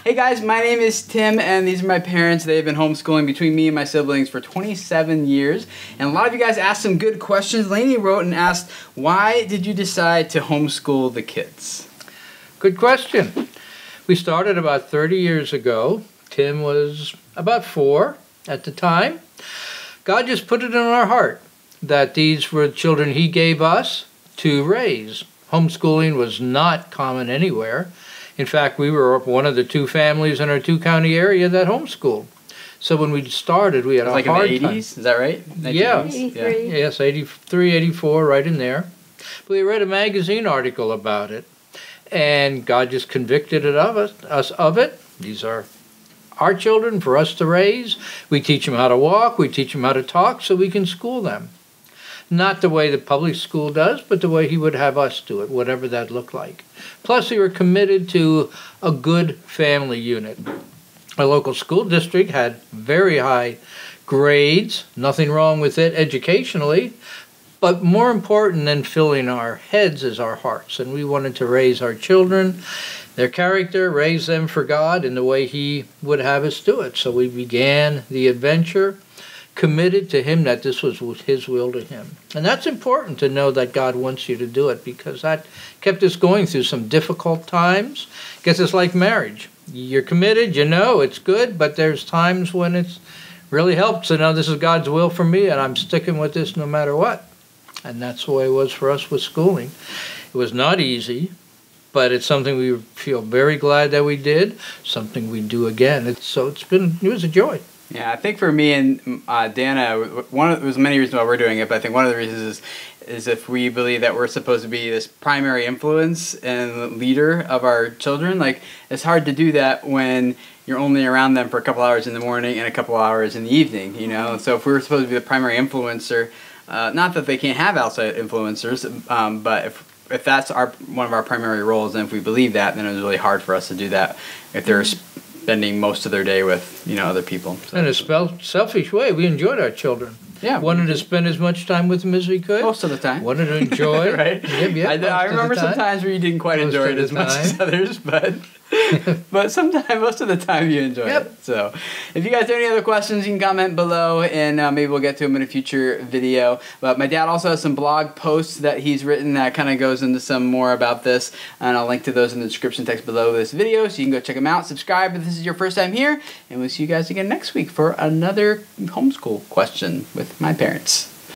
Hey guys, my name is Tim and these are my parents. They've been homeschooling between me and my siblings for 27 years. And a lot of you guys asked some good questions. Lainey wrote and asked, why did you decide to homeschool the kids? Good question. We started about 30 years ago. Tim was about 4 at the time. God just put it in our heart that these were children He gave us to raise. Homeschooling was not common anywhere. In fact, we were one of the 2 families in our 2-county area that homeschooled. So when we started, we had a hard time. Like in the 80s, is that right? Yeah. 83. Yes, 83, 84, right in there. But we read a magazine article about it, and God just convicted us of it. These are our children for us to raise. We teach them how to walk, we teach them how to talk so we can school them. Not the way the public school does, but the way He would have us do it, whatever that looked like. Plus, we were committed to a good family unit. Our local school district had very high grades, nothing wrong with it educationally, but more important than filling our heads is our hearts. And we wanted to raise our children, their character, raise them for God in the way He would have us do it. So we began the adventure, committed to Him that this was His will to Him. And that's important to know that God wants you to do it, because that kept us going through some difficult times. I guess it's like marriage. You're committed, you know it's good, but there's times when it's really helps to know this is God's will for me and I'm sticking with this no matter what. And that's the way it was for us with schooling. It was not easy, but it's something we feel very glad that we did, something we do again. It was a joy. Yeah, I think for me and Dana, there's many reasons why we're doing it, but I think one of the reasons is if we believe that we're supposed to be this primary influence and leader of our children. Like, it's hard to do that when you're only around them for a couple hours in the morning and a couple hours in the evening, you know? So if we're supposed to be the primary influencer, not that they can't have outside influencers, but if that's one of our primary roles, and if we believe that, then it's really hard for us to do that if they're spending most of their day with, other people. So. In a selfish way, we enjoyed our children. Yeah. Wanted to spend as much time with them as we could. Most of the time. Wanted to enjoy. Right? Yep, I remember some times where you didn't quite enjoy it as much as others, but most of the time you enjoy it. So if you guys have any other questions, you can comment below, and maybe we'll get to them in a future video. But my dad also has some blog posts that he's written that kind of goes into some more about this, and I'll link to those in the description text below this video, so you can go check them out. Subscribe if this is your first time here, and we'll see you guys again next week for another homeschool question with my parents.